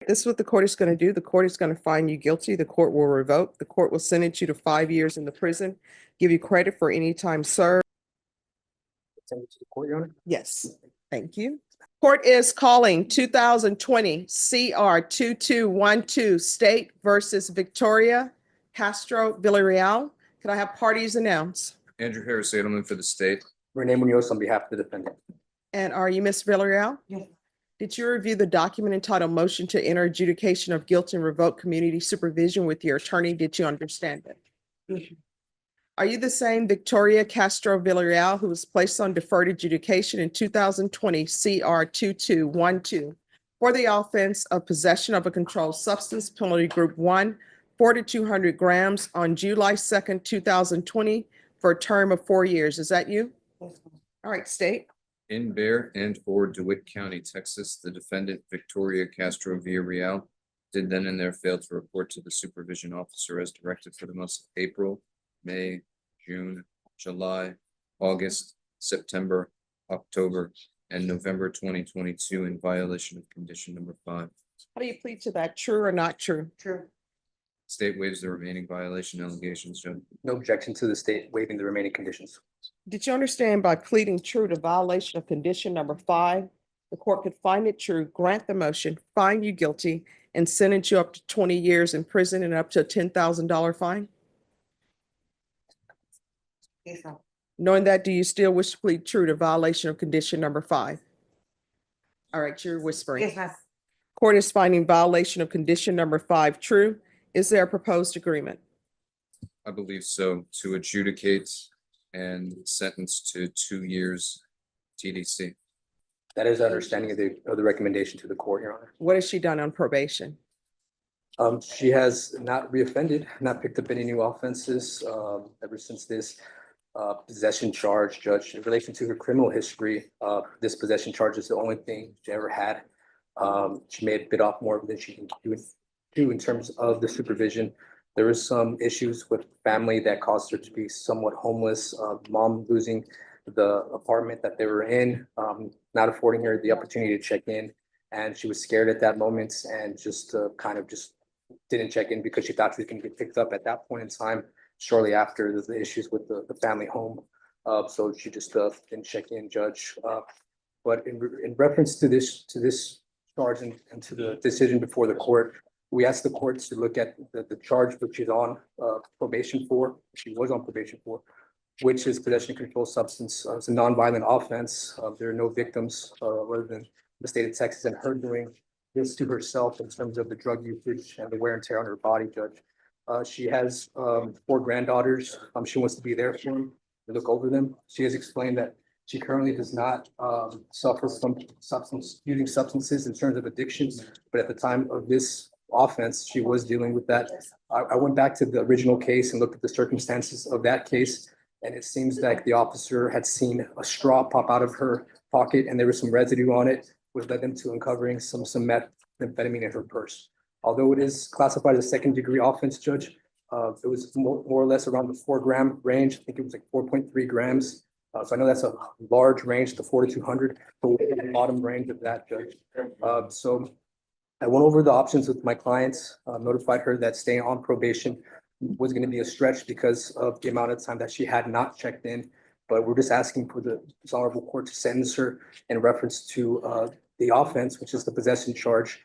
This is what the court is going to do. The court is going to find you guilty. The court will revoke. The court will sentence you to 5 years in the prison, give you credit for any time served. Send it to the court, Your Honor. Yes, thank you. Court is calling 2020 CR 2212 State versus Victoria Castro Villarreal. Can I have parties announce? Andrew Harris Edelman for the state. Renee Munoz on behalf of the defendant. And are you Ms. Villarreal? Yes. Did you review the document entitled Motion to Enter Adjudication of Guilt and Revoke Community Supervision with your attorney? Did you understand it? Yes. Are you the same Victoria Castro Villarreal who was placed on deferred adjudication in 2020 CR 2212 for the offense of possession of a controlled substance, penalty group 1, 4 to 200 grams on July 2nd, 2020 for a term of 4 years? Is that you? Yes. All right, state. In Bear and/or DeWitt County, Texas, the defendant Victoria Castro Villarreal did then and there fail to report to the supervision officer as directed for the months of April, May, June, July, August, September, October, and November 2022 in violation of condition number 5. How do you plead to that? True or not true? True. State waives the remaining violation allegations, Judge. No objection to the state waiving the remaining conditions. Did you understand by pleading true to violation of condition number 5, the court could find it true, grant the motion, find you guilty, and sentence you up to 20 years in prison and up to a $10,000 fine? Yes, sir. Knowing that, do you still wish to plead true to violation of condition number 5? All right, you're whispering. Yes, ma'am. Court is finding violation of condition number 5 true. Is there a proposed agreement? I believe so, to adjudicate and sentence to 2 years TDC. That is our understanding of the recommendation to the court, Your Honor. What has she done on probation? She has not reoffended, not picked up any new offenses, ever since this possession charge, Judge. In relation to her criminal history, this possession charge is the only thing she ever had. She may have bit off more than she can do in terms of the supervision. There was some issues with family that caused her to be somewhat homeless, mom losing the apartment that they were in, not affording her the opportunity to check in. And she was scared at that moment and just kind of just didn't check in because she thought she was going to get picked up at that point in time, shortly after the issues with the family home. So she just didn't check in, Judge. But in reference to this charge and to the decision before the court, we asked the court to look at the charge which she's on probation for, she was on probation for, which is possession of controlled substance. It's a nonviolent offense. There are no victims other than the state of Texas and her doing this to herself in terms of the drug usage and the wear and tear on her body, Judge. She has 4 granddaughters. She wants to be there for them, to look over them. She has explained that she currently does not suffer from using substances in terms of addictions, but at the time of this offense, she was dealing with that. I went back to the original case and looked at the circumstances of that case, and it seems like the officer had seen a straw pop out of her pocket and there was some residue on it, which led them to uncovering some methamphetamine in her purse. Although it is classified as a second-degree offense, Judge, it was more or less around the 4-gram range. I think it was like 4.3 grams. So I know that's a large range, the 4 to 200, but we're at the bottom range of that, Judge. So I went over the options with my clients, notified her that staying on probation was going to be a stretch because of the amount of time that she had not checked in. But we're just asking for this honorable court to sentence her in reference to the offense, which is the possession charge.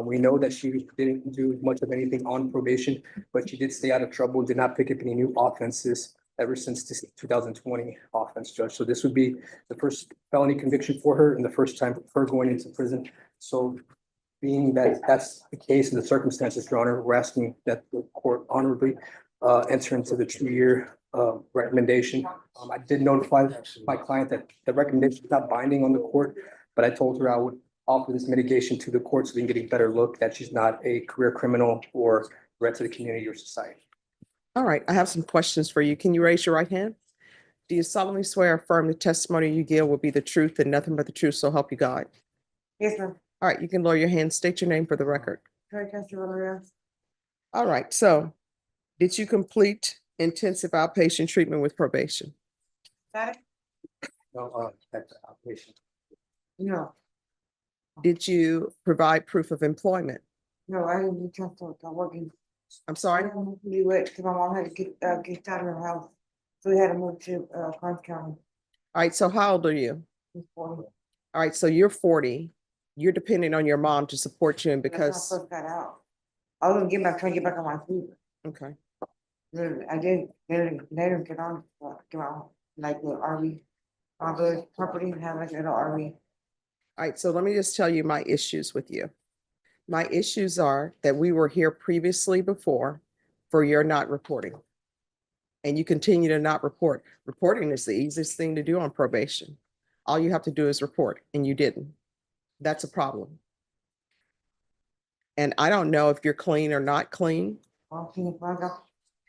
We know that she didn't do much of anything on probation, but she did stay out of trouble and did not pick up any new offenses ever since this 2020 offense, Judge. So this would be the first felony conviction for her and the first time for her going into prison. So being that that's the case and the circumstances, Your Honor, we're asking that the court honorably enter into the 2-year recommendation. I did notify my client that the recommendation is not binding on the court, but I told her I would offer this mitigation to the court so we can get a better look that she's not a career criminal or threat to the community or society. All right, I have some questions for you. Can you raise your right hand? Do you solemnly swear or affirm the testimony you give will be the truth and nothing but the truth, so help you God? Yes, ma'am. All right, you can lower your hand. State your name for the record. Victoria Castro Villarreal. All right, so did you complete intensive outpatient treatment with probation? Got it? No, that's outpatient. No. Did you provide proof of employment? No, I didn't get chance to working. I'm sorry? We went, because my mom had to get out of her house. So we had to move to, Karnes County. All right, so how old are you? before. All right, so you're 40. You're depending on your mom to support you and That's when I because, first got out. I was trying to get back on my feet. okay. Literally, I did, later get on, get on, like the RV. The property and have like a little RV. All right, so let me just tell you my issues with you. My issues are that we were here previously before for your not reporting. And you continue to not report. Reporting is the easiest thing to do on probation. All you have to do is report, and you didn't. That's a problem. And I don't know if you're clean or not clean. Well,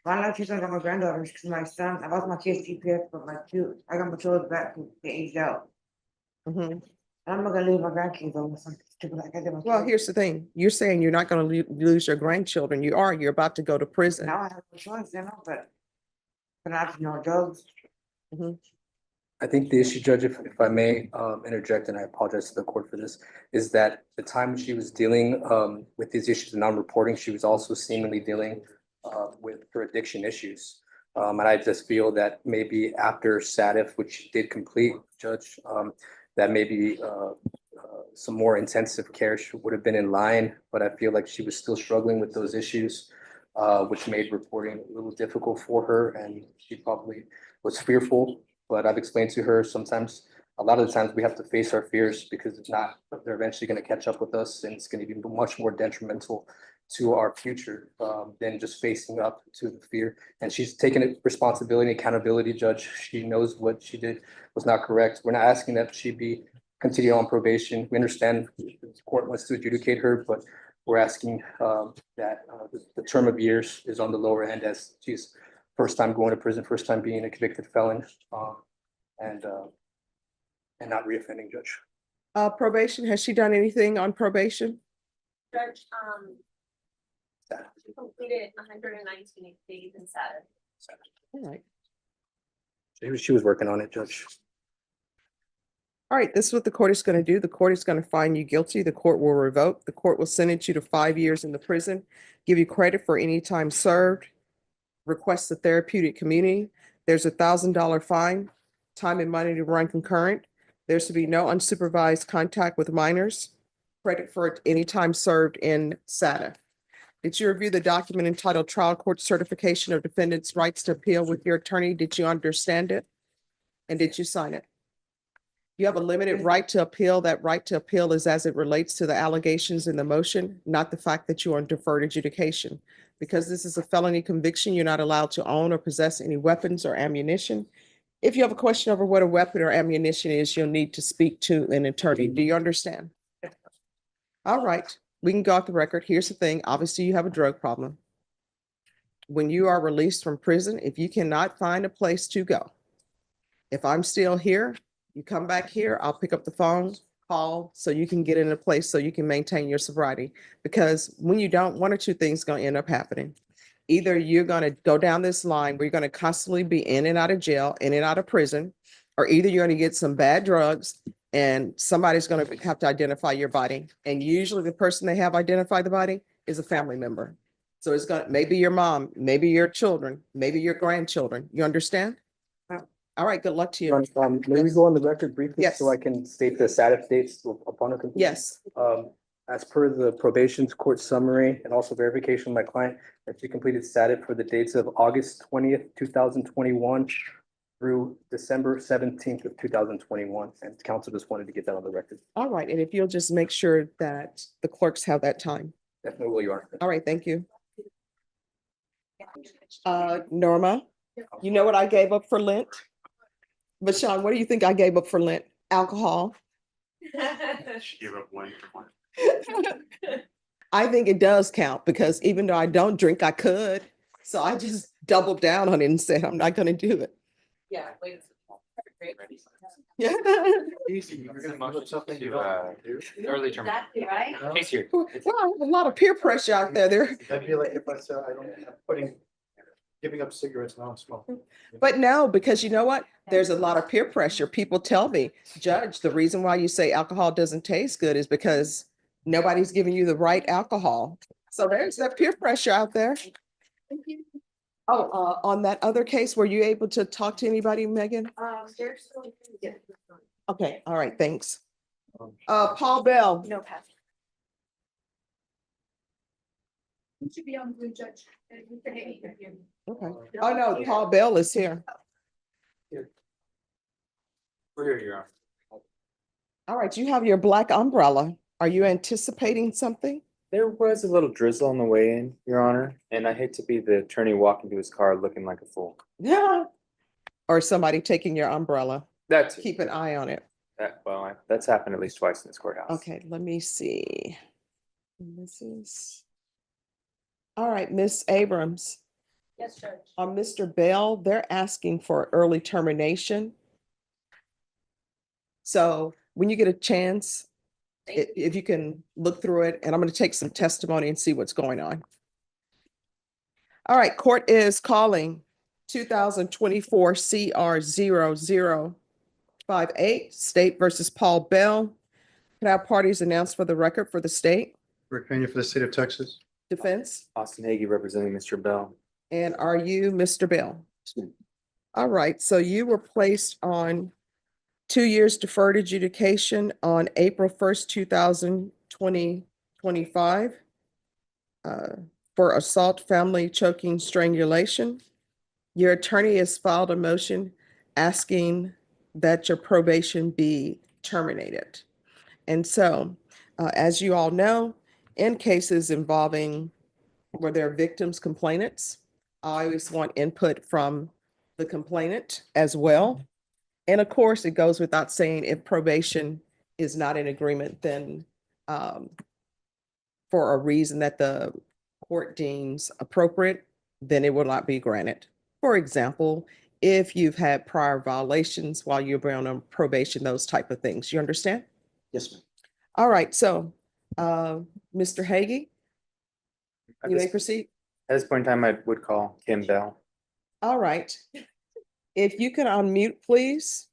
I got she's got my granddaughters, because my son, I lost my kid's GPS, but I got my children back, they aged out. Mhm. I'm not gonna leave my grandkids on something stupid like I did. my Well, kids. here's the thing. You're saying you're not going to lose your grandchildren. You are. You're about to go to prison. Now I have a choice, but I have to know drugs. I think the issue, Judge, if I may interject, and I apologize to the court for this, is that the time she was dealing with these issues of non-reporting, she was also seemingly dealing with her addiction issues. And I just feel that maybe after SATIF, which she did complete, Judge, that maybe some more intensive care would have been in line, but I feel like she was still struggling with those issues, which made reporting a little difficult for her, and she probably was fearful. But I've explained to her sometimes, a lot of the times we have to face our fears because if not, they're eventually going to catch up with us and it's going to be much more detrimental to our future than just facing up to the fear. And she's taken responsibility, accountability, Judge. She knows what she did was not correct. We're not asking that she be continued on probation. We understand the court wants to adjudicate her, but we're asking that the term of years is on the lower end as she's first time going to prison, first time being a convicted felon, and not reoffending, Judge. Probation, has she done anything on probation? Judge, she completed 119 days in Saturday. All right. She was working on it, Judge. All right, this is what the court is going to do. The court is going to find you guilty. The court will revoke. The court will sentence you to 5 years in the prison, give you credit for any time served, request a therapeutic community. There's $1,000 fine, time and money to run concurrent. There's to be no unsupervised contact with minors, credit for any time served in SATA. Did you review the document entitled Trial Court Certification of Defendant's Rights to Appeal with your attorney? Did you understand it? And did you sign it? You have a limited right to appeal. That right to appeal is as it relates to the allegations in the motion, not the fact that you are on deferred adjudication. Because this is a felony conviction, you're not allowed to own or possess any weapons or ammunition. If you have a question over what a weapon or ammunition is, you'll need to speak to an attorney. Do you understand? All right, we can go off the record. Here's the thing. Obviously, you have a drug problem. When you are released from prison, if you cannot find a place to go, if I'm still here, you come back here, I'll pick up the phone, call, so you can get in a place so you can maintain your sobriety. Because when you don't, one or two things gonna end up happening. Either you're gonna go down this line where you're gonna constantly be in and out of jail, in and out of prison, or either you're gonna get some bad drugs and somebody's gonna have to identify your body. And usually the person they have identify the body is a family member. So it's gonna, maybe your mom, maybe your children, maybe your grandchildren. You understand? All right, good luck to you. May we go on the record briefly? Yes. So I can state the SATIF dates upon her completion? Yes, As per the probation court summary and also verification of my client, that she completed SATIF for the dates of August 20th, 2021 through December 17th of 2021. And council just wanted to get that on the record. all right. And if you'll just make sure that the clerks have that time. Definitely will, Your Honor. All right, thank you. Norma, you know what I gave up for Lent? Vashawn, what do you think I gave up for Lent? Alcohol. She gave up one for one. I think it does count because even though I don't drink, I could. So I just doubled down on it and said, I'm not gonna do it. Yeah, wait. Yeah. Early term. Exactly right. Case here. Well, I have a lot of peer pressure out there. I feel like if I said I don't, giving up cigarettes, now I'm smoking. But no, because you know what? There's a lot of peer pressure. People tell me, Judge, the reason why you say alcohol doesn't taste good is because Nobody's giving you the right alcohol. So there's that peer pressure out there. Oh, on that other case, were you able to talk to anybody, Megan? They're still. Okay, all right, thanks. Paul Bell. No pass. Should be on the judge. Okay. Oh, no, Paul Bell is here. We're here, Your Honor. All right, you have your black umbrella. Are you anticipating something? There was a little drizzle on the way in, Your Honor, and I hate to be the attorney walking to his car looking like a fool. Yeah. Or somebody taking your umbrella. That's, Keep an eye on it. that's happened at least twice in this courthouse. Okay, let me see. This is. All right, Miss Abrams, Yes, Judge. on Mr. Bell, they're asking for early termination. So when you get a chance, if you can look through it, and I'm going to take some testimony and see what's going on. All right, court is calling 2024 CR 0058, State versus Paul Bell. Can I have parties announced for the record for the state? Rick Peña for the state of Texas. Defense? Austin Hagee representing Mr. Bell. And are you Mr. Bell? All right, so you were placed on 2 years deferred adjudication on April 1st, 2025 for assault, family choking, strangulation. Your attorney has filed a motion asking that your probation be terminated. And so, as you all know, in cases involving where there are victims, complainants, I always want input from the complainant as well. And of course, it goes without saying, if probation is not in agreement, then for a reason that the court deems appropriate, then it will not be granted. For example, if you've had prior violations while you've been on probation, those type of things. You understand? Yes, ma'am. All right, so Mr. Hagee, At you may this, proceed. at this point in time, I would call Kim Bell. All right. If you could unmute, please.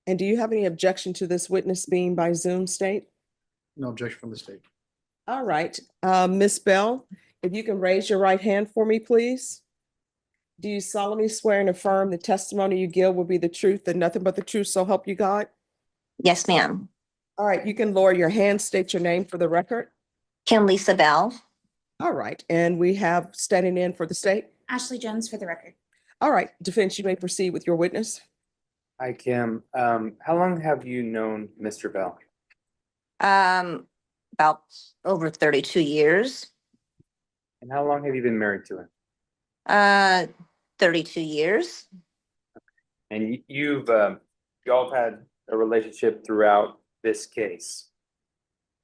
And do you have any objection to this witness being by Zoom, State? No objection from the state. All right, Ms. Bell, if you can raise your right hand for me, please. Do you solemnly swear and affirm the testimony you give will be the truth and nothing but the truth, so help you God? Yes, ma'am. All right, you can lower your hand, state your name for the record. Kim Lisa Bell. All right, and we have standing in for the state. Ashley Jones for the record. All right, defense, you may proceed with your witness. Hi, Kim. How long have you known Mr. Bell? About over 32 years. And how long have you been married to him? 32 years. And y'all have had a relationship throughout this case.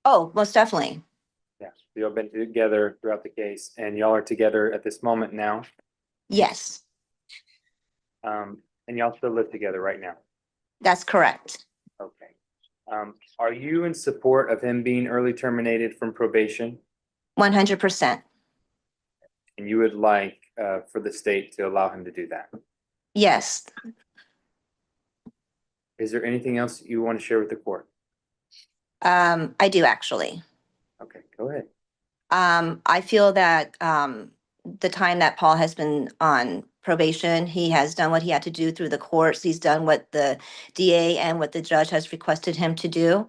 Oh, most definitely. Yeah, y'all been together throughout the case, and y'all are together at this moment now. Yes, And y'all still live together right now. that's correct. Okay. Are you in support of him being early terminated from probation? 100%. And you would like for the state to allow him to do that? Yes. Is there anything else you want to share with the court? I do actually. Okay, go ahead. I feel that the time that Paul has been on probation, he has done what he had to do through the courts. He's done what the DA and what the judge has requested him to do.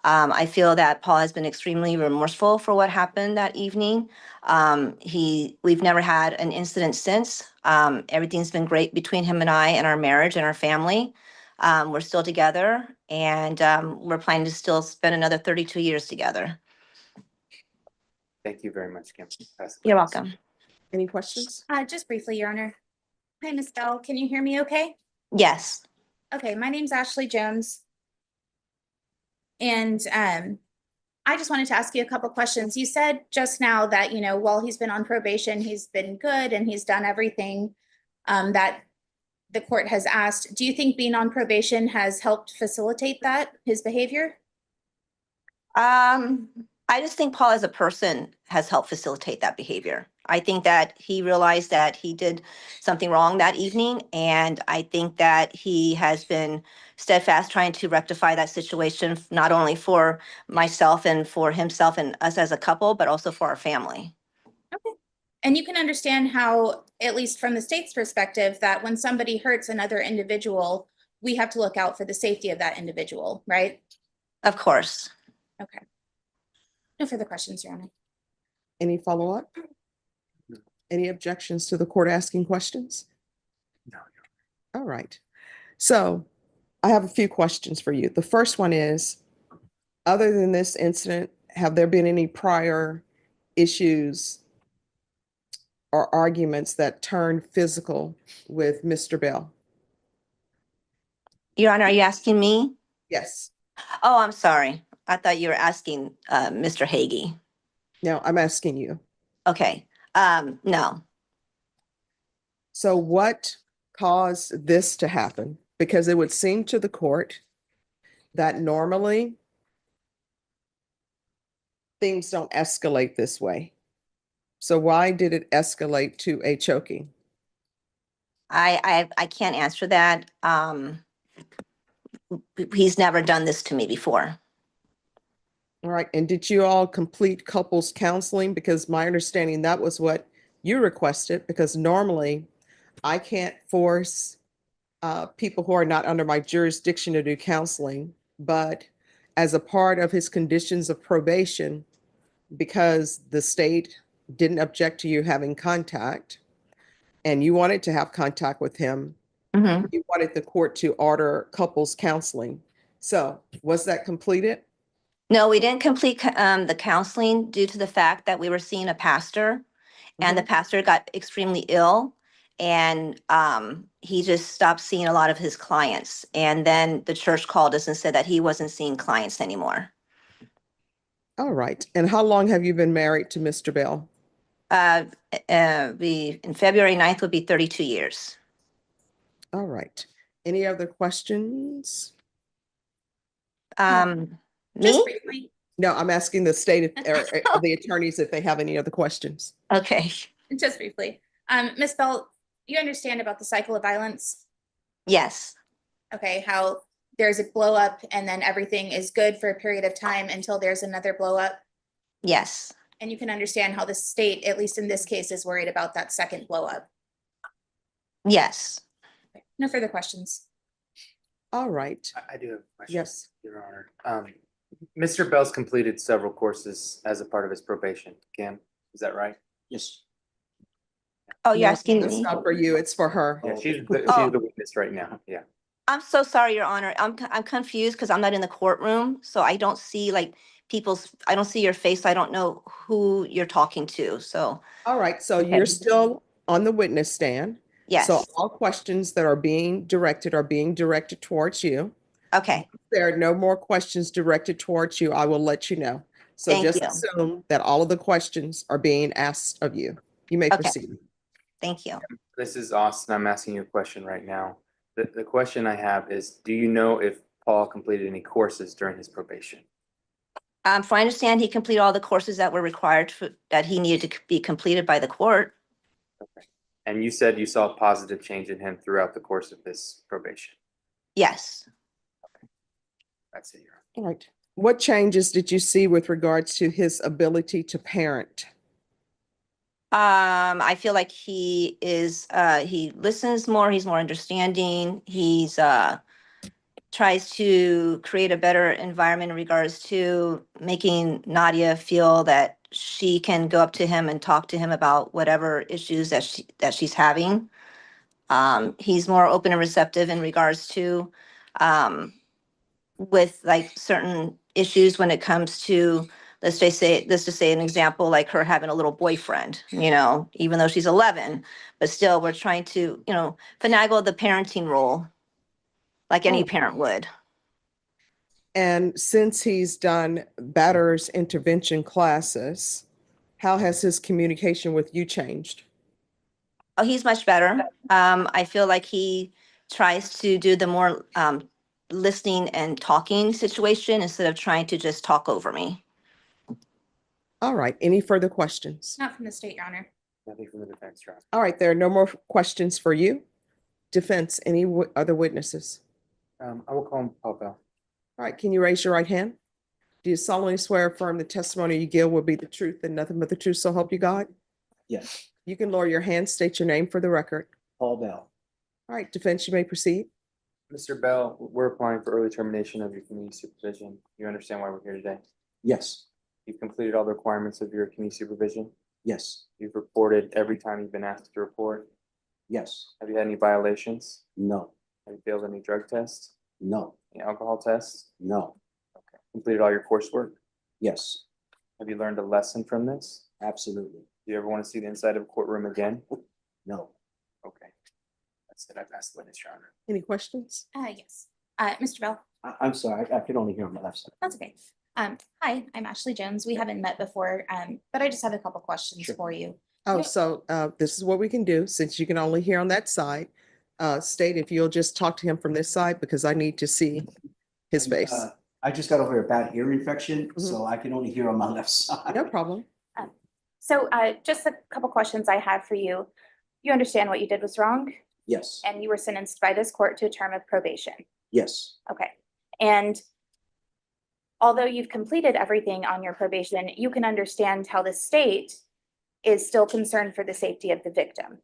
I feel that Paul has been extremely remorseful for what happened that evening. We've never had an incident since. Everything's been great between him and I and our marriage and our family. We're still together, and we're planning to still spend another 32 years together. Thank you very much, Kim. You're welcome. Any questions? Just briefly, Your Honor. Hi, Ms. Bell. Can you hear me okay? Yes. Okay, my name's Ashley Jones. And I just wanted to ask you a couple questions. You said just now that, you know, while he's been on probation, he's been good and he's done everything that the court has asked. Do you think being on probation has helped facilitate that, his behavior? I I just think Paul as a person has helped facilitate that behavior. I think that he realized that he did something wrong that evening, and I think that he has been steadfast trying to rectify that situation, not only for myself and for himself and us as a couple, but also for our family. And you can understand how, at least from the state's perspective, that when somebody hurts another individual, we have to look out for the safety of that individual, right? Of course. Okay. No further questions, Your Honor. Any follow-up? Any objections to the court asking questions? No. All right. So I have a few questions for you. The first one is, other than this incident, have there been any prior issues or arguments that turned physical with Mr. Bell? Your Honor, are you asking me? Yes. Oh, I'm sorry. I thought you were asking Mr. Hagee. No, I'm asking you. Okay. No. So what caused this to happen? Because it would seem to the court that normally things don't escalate this way. So why did it escalate to a choking? I can't answer that. He's never done this to me before. All right. And did you all complete couples counseling? Because my understanding that was what you requested, because normally I can't force people who are not under my jurisdiction to do counseling, but as a part of his conditions of probation, because the state didn't object to you having contact and you wanted to have contact with him, Mhm. you wanted the court to order couples counseling. So was that completed? No, we didn't complete the counseling due to the fact that we were seeing a pastor and the pastor got extremely ill and he just stopped seeing a lot of his clients. And then the church called us and said that he wasn't seeing clients anymore. All right. And how long have you been married to Mr. Bell? In February 9th would be 32 years. All right. Any other questions? Just Me? briefly, No, I'm asking the state or the attorneys if they have any other questions. Okay. just briefly. Ms. Bell, you understand about the cycle of violence? Yes. Okay, how there's a blow up and then everything is good for a period of time until there's another blow up? Yes. And you can understand how the state, at least in this case, is worried about that second blow up. Yes. No further questions. All right. I do have a question. Yes. Your Honor. Mr. Bell's completed several courses as a part of his probation. Kim, is that right? Yes. Oh, you're No, asking it's me? not for you, it's for her. Yeah, she's Oh. the witness right now. Yeah. I'm so sorry, Your Honor. I'm confused because I'm not in the courtroom, so I don't see like I don't see your face. I don't know who you're talking to. So, All right, so Okay. you're still on the witness stand. yes. So all questions that are being directed towards you. Okay. If there are no more questions directed towards you, I will let you know. So Thank just you. assume that all of the questions are being asked of you. You may Okay. proceed. Thank you. This is Austin. I'm asking you a question right now. The question I have is, do you know if Paul completed any courses during his probation? From I understand, he completed all the courses that were required that he needed to be completed by the court. Okay. And you said you saw a positive change in him throughout the course of this probation. Yes. That's it, Your Honor. All right. What changes did you see with regards to his ability to parent? I feel like he listens more, he's more understanding, he's tries to create a better environment in regards to making Nadia feel that she can go up to him and talk to him about whatever issues that she's having. He's more open and receptive in regards to with like certain issues when it comes to, let's just say an example, like her having a little boyfriend, even though she's 11, but still we're trying to, finagle the parenting role like any Oh. parent would. And since he's done batter's intervention classes, how has his communication with you changed? Oh, he's much better. I feel like he tries to do the more listening and talking situation instead of trying to just talk over me. All right, any further questions? Not from the state, Your Honor. Nothing from the defense, Your Honor. All right, there are no more questions for you. Defense, any other witnesses? I will call Paul Bell. All right, can you raise your right hand? Do you solemnly swear or affirm the testimony you give will be the truth and nothing but the truth, so help you God? Yes, You can lower your hand, state your name for the record. Paul Bell. All right, defense, you may proceed. Mr. Bell, we're applying for early termination of your community supervision. You understand why we're here today? Yes, You've completed all the requirements of your community supervision. yes, You've reported every time you've been asked to report. yes, Have you had any violations? no, Have you failed any drug tests? no, Any alcohol tests? no, Completed all your coursework? yes, Have you learned a lesson from this? absolutely, Do you ever want to see the inside of a courtroom again? no. Okay. That's it. I passed the witness, Your Honor. Any questions? Yes. Mr. Bell, I'm sorry, I can only hear on my left side. that's okay. Hi, I'm Ashley Jones. We haven't met before, but I just have a couple questions Sure. for you. Oh, Yeah. so this is what we can do, since you can only hear on that side. State if you'll just talk to him from this side, because I need to see his face. I just got over a bad ear infection, Mhm. so I can only hear on my left side. No problem. So just a couple questions I have for you. You understand what you did was wrong, Yes, and you were sentenced by this court to a term of probation. yes, Okay. And although you've completed everything on your probation, you can understand how the state is still concerned for the safety of the victim.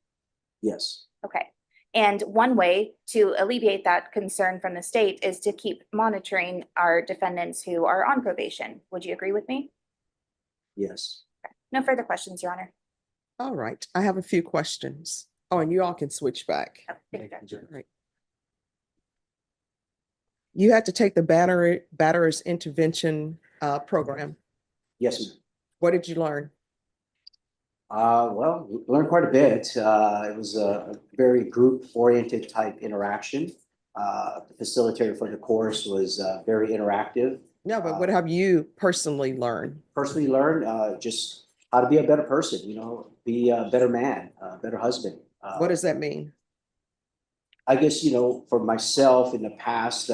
yes, Okay. And one way to alleviate that concern from the state is to keep monitoring our defendants who are on probation. Would you agree with me? yes. No further questions, Your Honor. All right, I have a few questions. Oh, and you all can switch back. Oh, thank you, Judge. Right. You had to take the batterers intervention program. Yes, ma'am. What did you learn? Well, we learned quite a bit. It was a very group-oriented type interaction. The facilitator for the course was very interactive. No, but what have you personally learned? Personally learned just how to be a better person, be a better man, a better husband. What does that mean? I guess, for myself in the past,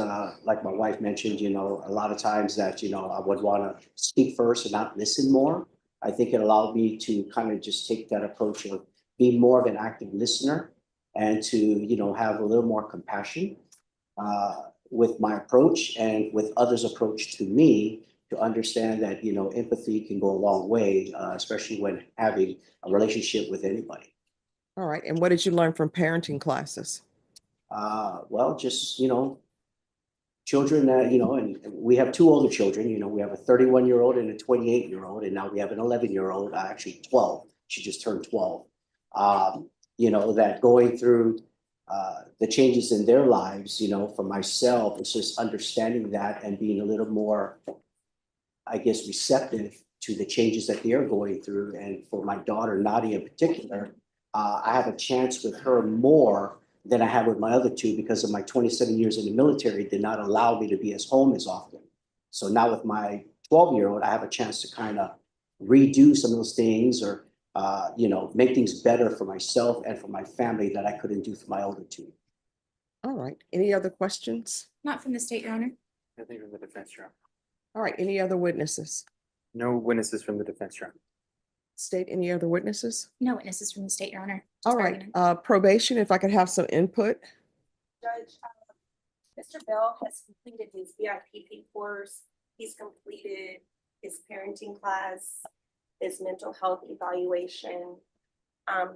like my wife mentioned, a lot of times that, I would want to speak first and not listen more. I think it allowed me to kind of just take that approach of being more of an active listener and to, have a little more compassion with my approach and with others' approach to me, to understand that, empathy can go a long way, especially when having a relationship with anybody. All right, and what did you learn from parenting classes? Well, just, children that, and we have two older children, we have a 31-year-old and a 28-year-old, and now we have an 11-year-old, actually 12. She just turned 12. That going through the changes in their lives, for myself, it's just understanding that and being a little more, I guess, receptive to the changes that they're going through. And for my daughter, Nadia in particular, I have a chance with her more than I had with my other two because of my 27 years in the military did not allow me to be at home as often. So now with my 12-year-old, I have a chance to kind of redo some of those things or, make things better for myself and for my family that I couldn't do for my older two. All right, any other questions? Not from the state, Your Honor. Nothing from the defense, Your Honor. All right, any other witnesses? No witnesses from the defense, Your Honor. State, any other witnesses? No witnesses from the state, Your Honor. All Just right, argument. probation, if I could have some input. Judge, Mr. Bell has completed his VIP course. He's completed his parenting class, his mental health evaluation.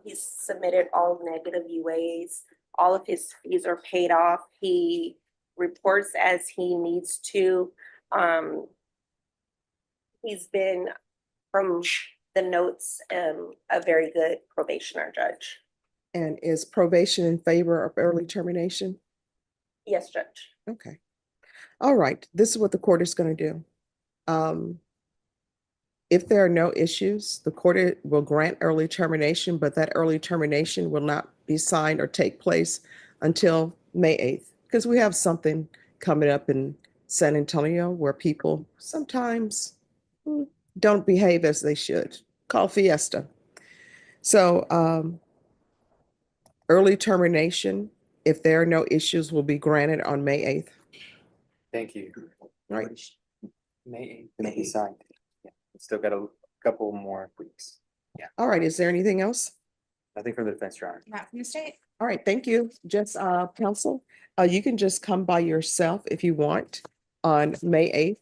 He's submitted all negative UAs. All of his fees are paid off. He reports as he needs to. He's been, from the notes, a very good probationer, Judge. And is probation in favor of early termination? Yes, Judge. Okay. All right, this is what the court is going to do. If there are no issues, the court will grant early termination, but that early termination will not be signed or take place until May 8th, because we have something coming up in San Antonio where people sometimes don't behave as they should, called Fiesta. So early termination, if there are no issues, will be granted on May 8th. Thank you. Right. May 8th, May be 8th. signed. Yeah, we still got a couple more weeks. All right, is there anything else? Nothing from the defense, Your Honor. Not from the state. All right, thank you. Just, counsel, you can just come by yourself if you want on May 8th,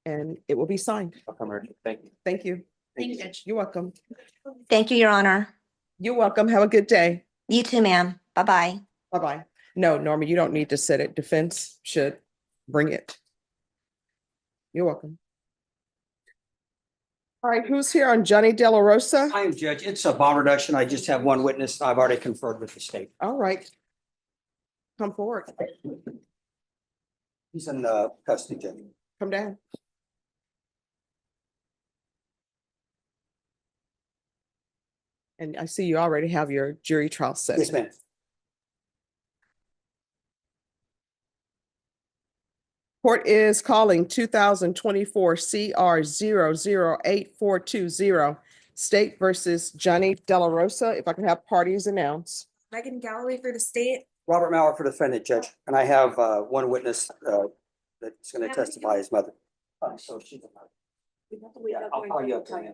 and it will be signed. I'll come urgent. Thank you. Thank you. Thank you, Judge. You're welcome. Thank you, Your Honor. You're welcome. Have a good day. You too, ma'am. Bye-bye. Bye-bye. No, Norma, you don't need to sit it. Defense should bring it. You're welcome. All right, who's here on Johnny De La Rosa? I am Judge. It's a bond reduction. I just have one witness. I've already conferred with the state. All right. Come forward. He's in custody, Judge. Come down. And I see you already have your jury trial set. Yes, ma'am. Court is calling 2024 CR 008-420 State versus Johnny De La Rosa. If I can have parties announce. Megan Galloway for the state. Robert Mauer for defendant, Judge. And I have one witness that's going to testify, his mother. So she's a mother. Yeah, I'll call you up to him.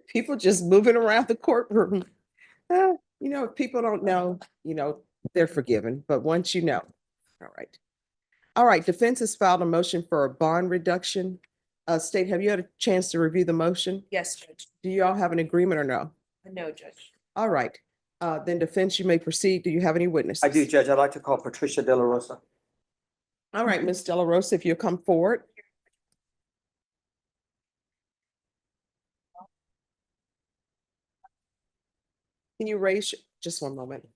People just moving around the courtroom. If people don't know, they're forgiven, but once you know. All right. All right, defense has filed a motion for a bond reduction. State, have you had a chance to review the motion? Yes, Judge. Do you all have an agreement or no? No, Judge. All right, then defense, you may proceed. Do you have any witnesses? I do, Judge. I'd like to call Patricia De La Rosa. All right, Ms. De La Rosa, if you'll come forward. Can you raise, just one moment.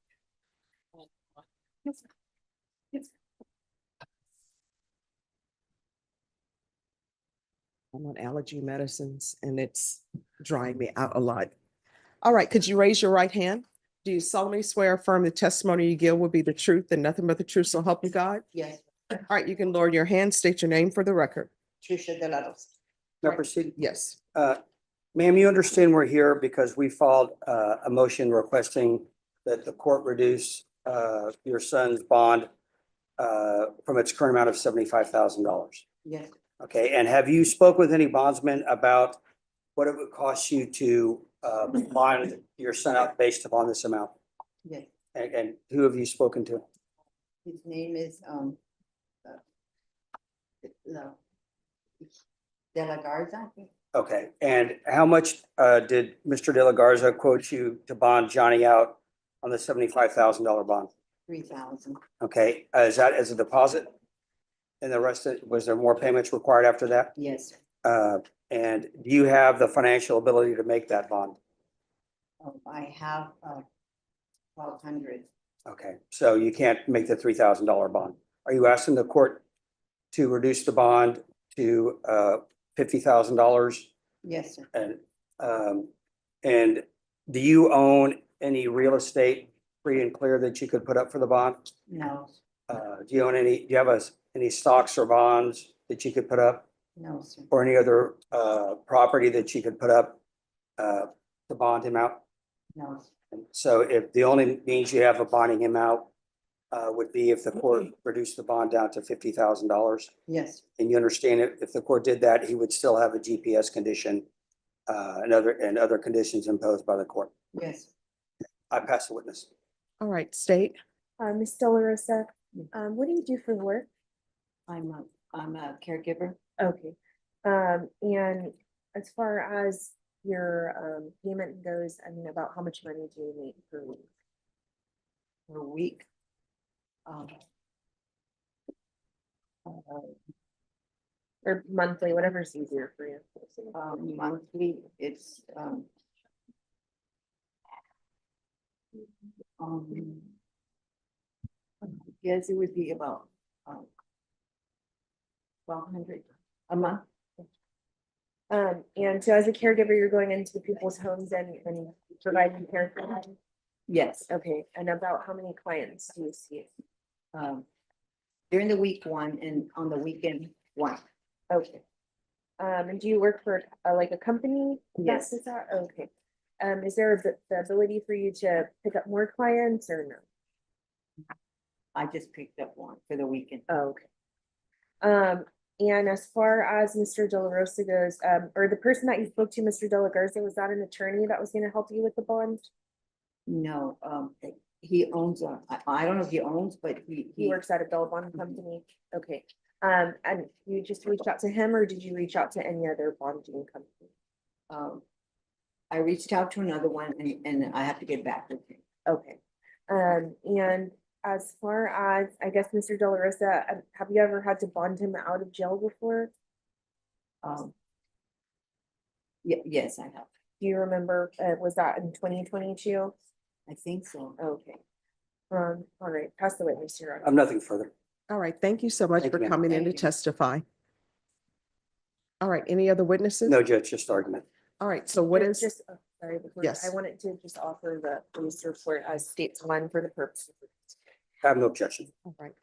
I'm on allergy medicines and it's drying me out a lot. All right, could you raise your right hand? Do you solemnly swear or affirm the testimony you give will be the truth and nothing but the truth, so help you God? Yes, All right, you can lower your hand, state your name for the record. Tricia De La Rosa. May I proceed? Yes. Ma'am, you understand we're here because we filed a motion requesting that the court reduce your son's bond from its current amount of $75,000. Yes, Okay, and have you spoke with any bondsman about what it would cost you to bond your son out based upon this amount? yes. And who have you spoken to? His name is, De La Garza. I think. Okay, and how much did Mr. De La Garza quote you to bond Johnny out on the $75,000 bond? 3,000. Okay, is that as a deposit? And the rest of, was there more payments required after that? Yes, And do you have the financial ability to make that bond? I have 1,200. Okay, so you can't make the $3,000 bond. Are you asking the court to reduce the bond to $50,000? Yes, sir. And do you own any real estate free and clear that you could put up for the bond? No, Do you own any, do you have any stocks or bonds that you could put up, no, sir. or any other property that you could put up to bond him out? No, sir. And so if the only means you have of bonding him out would be if the court reduced the bond down to $50,000. Yes, And you understand it, if the court did that, he would still have a GPS condition and other conditions imposed by the court. yes. I pass the witness. All right, state. Ms. De La Rosa, what do you do for work? I'm a caregiver. Okay. And as far as your payment goes, I mean, about how much money do you make per week? For a week. Or monthly, whatever's easier for you. Monthly, it's yes, it would be about 1,200 a month. And so as a caregiver, you're going into people's homes and providing care for them? Yes, Okay, and about how many clients do you see? during the week one and on the weekend one. Okay. And do you work for like a company? Yes. Is that, okay. Is there the ability for you to pick up more clients or no? I just picked up one for the weekend. Oh, okay. And as far as Mr. De La Rosa goes, or the person that you spoke to, Mr. De La Garza, was that an attorney that was gonna help you with the bond? No, he owns I don't know if he owns, but He works at a bail bond company. Okay. And you just reached out to him, or did you reach out to any other bonding company? I reached out to another one and I have to get back with him. Okay. And as far as, I guess, Mr. De La Rosa, have you ever had to bond him out of jail before? Yes, I have. Do you remember, was that in 2022? I think so. Okay. All right, pass the witness, Your Honor. Nothing further. All right, thank you so much Thank for you, ma'am. coming in to Thank you. testify. All right, any other witnesses? No, Judge, just argument. All right, so what is, Just, sorry, before, Yes. I wanted to just offer the police report as states one for the purpose. I have no objection. all right.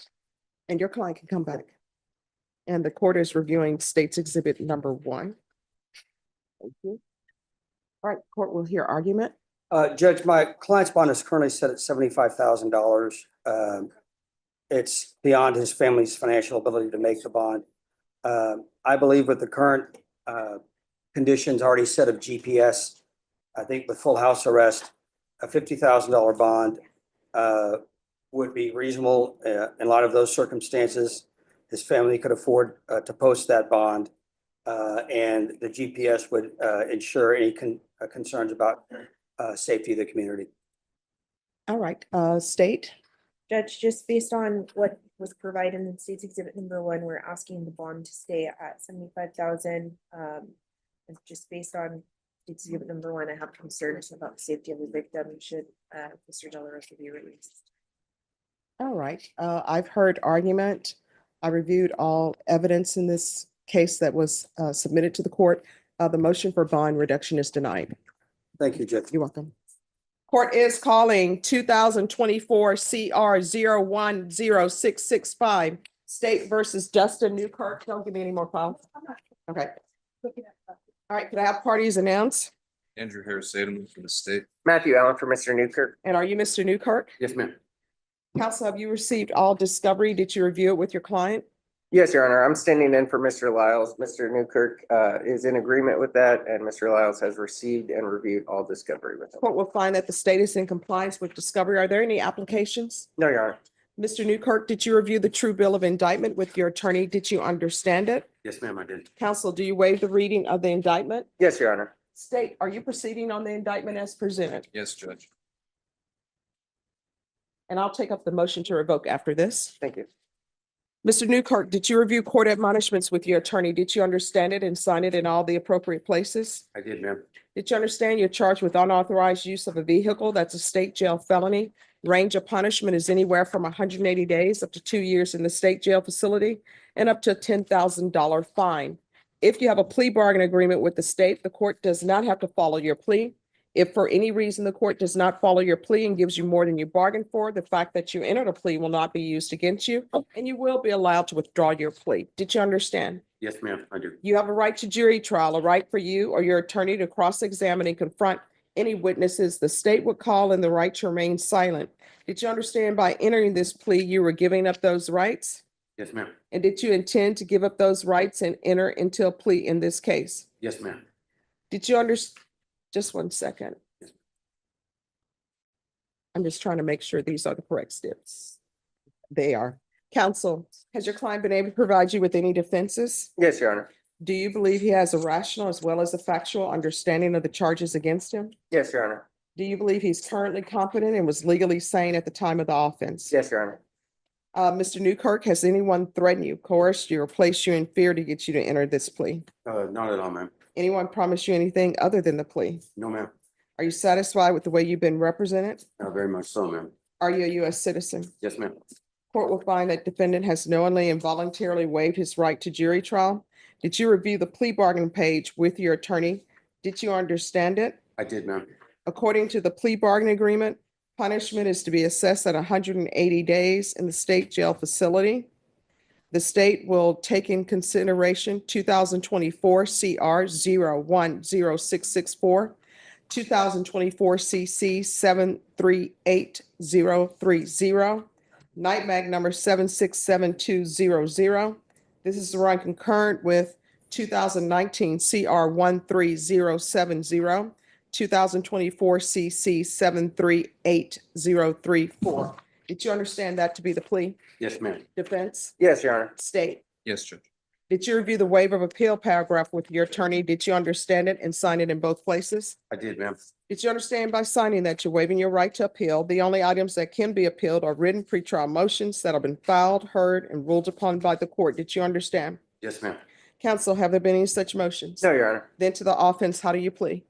And your client can come back. And the court is reviewing State's Exhibit number 1. Thank you. All right, court will hear argument. Judge, my client's bond is currently set at $75,000. It's beyond his family's financial ability to make the bond. I believe with the current conditions already set of GPS, I think with full house arrest, a $50,000 bond would be reasonable in light of those circumstances. His family could afford to post that bond, and the GPS would ensure any concerns about safety of the community. All right, State, Judge, just based on what was provided in state's exhibit number 1, we're asking the bond to stay at 75,000. And just based on state's exhibit number 1, I have concerns about the safety of the victim. Should Mr. De La Rosa be released? all right, I've heard argument. I reviewed all evidence in this case that was submitted to the court. The motion for bond reduction is denied. Thank you, Judge. You're welcome. Court is calling 2024 CR 010665, State versus Justin Newkirk. Don't give me any more files. Okay. All right, could I have parties announce? Andrew Harris Sademan for the state. Matthew Allen for Mr. Newkirk. And are you Mr. Newkirk? Yes, ma'am. Counsel, have you received all discovery? Did you review it with your client? Yes, Your Honor, I'm standing in for Mr. Lyles. Mr. Newkirk is in agreement with that, and Mr. Lyles has received and reviewed all discovery with him. Court will find that the state is in compliance with discovery. Are there any applications? No, Your Honor. Mr. Newkirk, did you review the true bill of indictment with your attorney? Did you understand it? Yes, ma'am, I did. Counsel, do you waive the reading of the indictment? Yes, Your Honor. State, are you proceeding on the indictment as presented? Yes, Judge. And I'll take up the motion to revoke after this. Thank you. Mr. Newkirk, did you review court admonishments with your attorney? Did you understand it and sign it in all the appropriate places? I did, ma'am. Did you understand you're charged with unauthorized use of a vehicle? That's a state jail felony. Range of punishment is anywhere from 180 days up to 2 years in the state jail facility and up to a $10,000 fine. If you have a plea bargain agreement with the state, the court does not have to follow your plea. If for any reason the court does not follow your plea and gives you more than you bargained for, the fact that you entered a plea will not be used against you, and you will be allowed to withdraw your plea. Did you understand? Yes, ma'am, I do. You have a right to jury trial, a right for you or your attorney to cross-examine and confront any witnesses the state would call, and the right to remain silent. Did you understand by entering this plea, you were giving up those rights? Yes, ma'am. And did you intend to give up those rights and enter into a plea in this case? Yes, ma'am. Did you just 1 second. I'm just trying to make sure these are the correct steps. They are. Counsel, has your client been able to provide you with any defenses? Yes, Your Honor. Do you believe he has a rational as well as a factual understanding of the charges against him? Yes, Your Honor. Do you believe he's currently competent and was legally sane at the time of the offense? Yes, Your Honor. Mr. Newkirk, has anyone threatened you, coerced you, or placed you in fear to get you to enter this plea? Not at all, ma'am. Anyone promise you anything other than the plea? No, ma'am. Are you satisfied with the way you've been represented? Very much so, ma'am. Are you a U.S. citizen? Yes, ma'am. Court will find that defendant has knowingly and voluntarily waived his right to jury trial. Did you review the plea bargain page with your attorney? Did you understand it? I did, ma'am. According to the plea bargain agreement, punishment is to be assessed at 180 days in the state jail facility. The state will take in consideration 2024 CR 010664, 2024 CC 738030, NIGHTMAG number 767200, This is run concurrent with 2019 CR 13070, 2024 CC 738034. Did you understand that to be the plea? Yes, ma'am. Defense? Yes, Your Honor. State? Yes, Judge. Did you review the waiver of appeal paragraph with your attorney? Did you understand it and sign it in both places? I did, ma'am. Did you understand by signing that you're waiving your right to appeal? The only items that can be appealed are written pretrial motions that have been filed, heard, and ruled upon by the court. Did you understand? Yes, ma'am. Counsel, have there been any such motions? No, Your Honor. Then to the offense, how do you plea?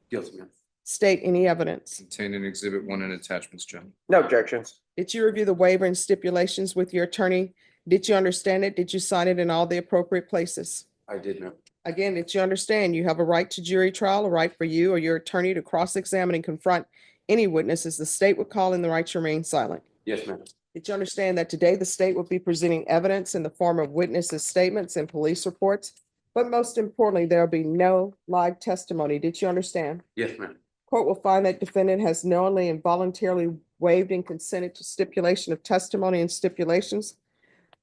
Guilty, ma'am. State any evidence. Contained in Exhibit 1 and attachments, Judge. No objections. Did you review the waiver and stipulations with your attorney? Did you understand it? Did you sign it in all the appropriate places? I did, ma'am. Again, did you understand you have a right to jury trial, a right for you or your attorney to cross-examine and confront any witnesses the state would call in the right to remain silent? Yes, ma'am. Did you understand that today the state will be presenting evidence in the form of witnesses' statements and police reports? But most importantly, there will be no live testimony. Did you understand? Yes, ma'am. Court will find that defendant has knowingly and voluntarily waived and consented to stipulation of testimony and stipulations.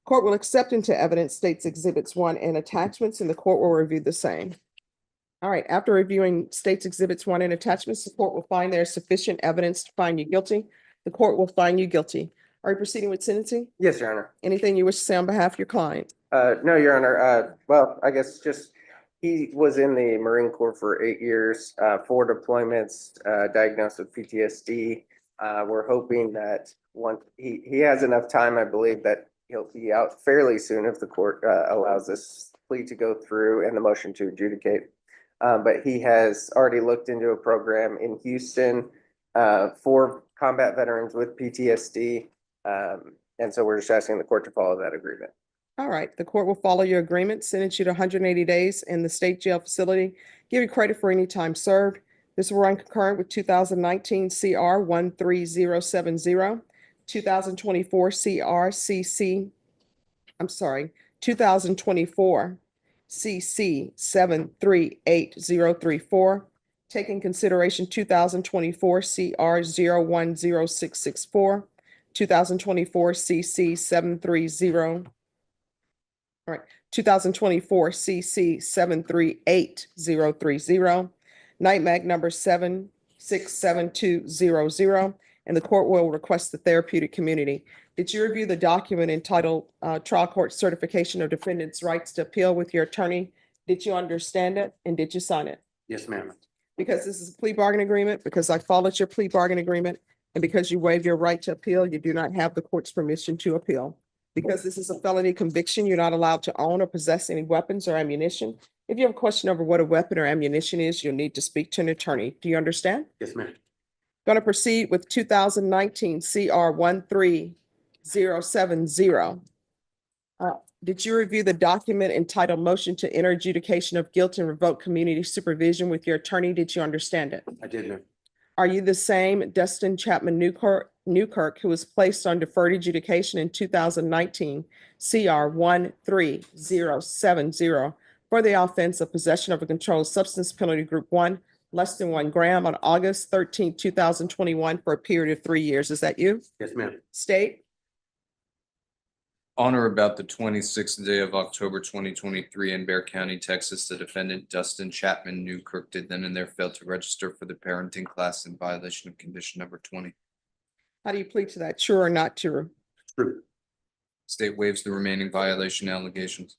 Court will accept into evidence states exhibits 1 and attachments, and the court will review the same. All right, after reviewing states exhibits 1 and attachments, the court will find there is sufficient evidence to find you guilty. The court will find you guilty. Are you proceeding with sentencing? Yes, Your Honor. Anything you wish to say on behalf of your client? No, Your Honor. Well, I guess just, he was in the Marine Corps for 8 years, 4 deployments, diagnosed with PTSD. We're hoping that once he has enough time, I believe that he'll be out fairly soon if the court allows this plea to go through and the motion to adjudicate. But he has already looked into a program in Houston for combat veterans with PTSD. And so we're just asking the court to follow that agreement. All right, the court will follow your agreement, sentence you to 180 days in the state jail facility, give you credit for any time served. This will run concurrent with 2019 CR 13070, 2024 2024 CC 738034. Take in consideration 2024 CR 010664, 2024 CC 730. All right, 2024 CC 738030, night mag number 767200, and the court will request the therapeutic community. Did you review the document entitled Trial Court Certification of Defendant's Rights to Appeal with your attorney? Did you understand it and did you sign it? Yes, ma'am. Because this is a plea bargain agreement, because I followed your plea bargain agreement, and because you waive your right to appeal, you do not have the court's permission to appeal. Because this is a felony conviction, you're not allowed to own or possess any weapons or ammunition. If you have a question over what a weapon or ammunition is, you'll need to speak to an attorney. Do you understand? Yes, ma'am. Going to proceed with 2019 CR 13070. Did you review the document entitled Motion to Enter Adjudication of Guilt and Revoke Community Supervision with your attorney? Did you understand it? I did, ma'am. Are you the same Dustin Chapman Newkirk, who was placed on deferred adjudication in 2019 CR 13070 for the offense of possession of a controlled substance, penalty group 1, less than 1 gram, on August 13, 2021 for a period of 3 years? Is that you? Yes, ma'am. State? On or about the 26th day of October 2023 in Bear County, Texas, the defendant Dustin Chapman Newkirk did then and there fail to register for the parenting class in violation of condition number 20. How do you plead to that? True or not true? True. State waives the remaining violation allegations.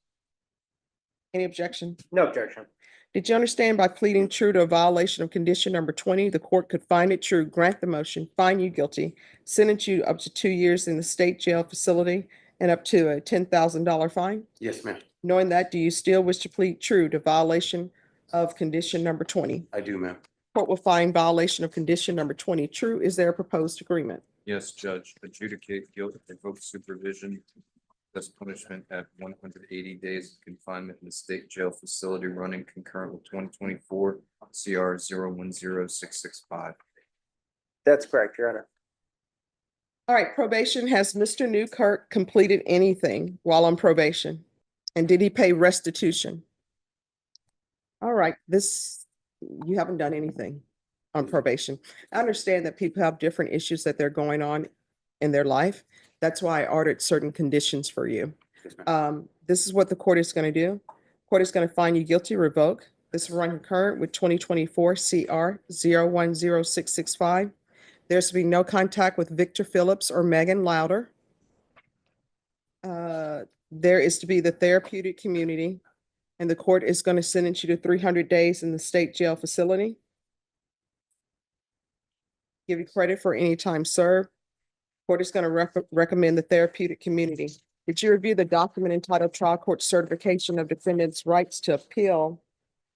Any objection? No objection. Did you understand by pleading true to a violation of condition number 20, the court could find it true, grant the motion, find you guilty, sentence you up to 2 years in the state jail facility, and up to a $10,000 fine? Yes, ma'am. Knowing that, do you still wish to plead true to violation of condition number 20? I do, ma'am. Court will find violation of condition number 20 true. Is there a proposed agreement? Yes, Judge. Adjudicate guilt, revoke supervision, thus punishment at 180 days of confinement in the state jail facility running concurrent with 2024 CR 010665. That's correct, Your Honor. All right, probation. Has Mr. Newkirk completed anything while on probation? And did he pay restitution? All right, you haven't done anything on probation. I understand that people have different issues that they're going on in their life. That's why I ordered certain conditions for you. Yes, ma'am. This is what the court is going to do. Court is going to find you guilty, revoke. This will run concurrent with 2024 CR 010665. There's to be no contact with Victor Phillips or Megan Louder. There is to be the therapeutic community, and the court is going to sentence you to 300 days in the state jail facility. Give you credit for any time served. Court is going to recommend the therapeutic community. Did you review the document entitled Trial Court Certification of Defendant's Rights to Appeal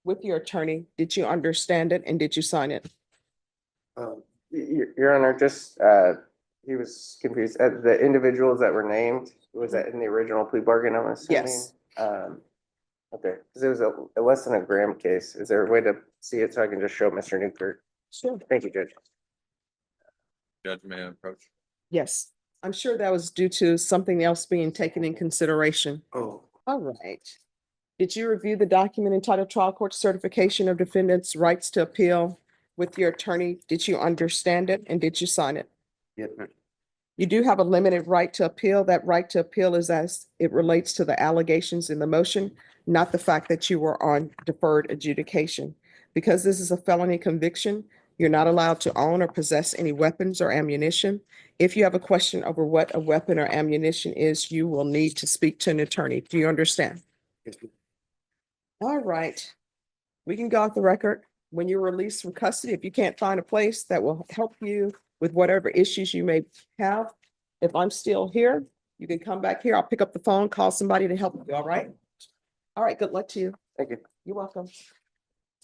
with your attorney? Did you understand it and did you sign it? Your Honor, just, he was confused. The individuals that were named, was that in the original plea bargain, I'm assuming? Yes. Okay, because it was a less than a gram case. Is there a way to see it so I can just show Mr. Newkirk? Sure. Thank you, Judge. Judge, may I approach? Yes, I'm sure that was due to something else being taken in consideration. Oh. All right. Did you review the document entitled Trial Court Certification of Defendant's Rights to Appeal with your attorney? Did you understand it and did you sign it? Yes, ma'am. You do have a limited right to appeal. That right to appeal is as it relates to the allegations in the motion, not the fact that you were on deferred adjudication. Because this is a felony conviction, you're not allowed to own or possess any weapons or ammunition. If you have a question over what a weapon or ammunition is, you will need to speak to an attorney. Do you understand? Yes, ma'am. All right. We can go off the record. When you're released from custody, if you can't find a place that will help you with whatever issues you may have, if I'm still here, you can come back here. I'll pick up the phone, call somebody to help you, all right? All right, good luck to you. Thank you. You're welcome.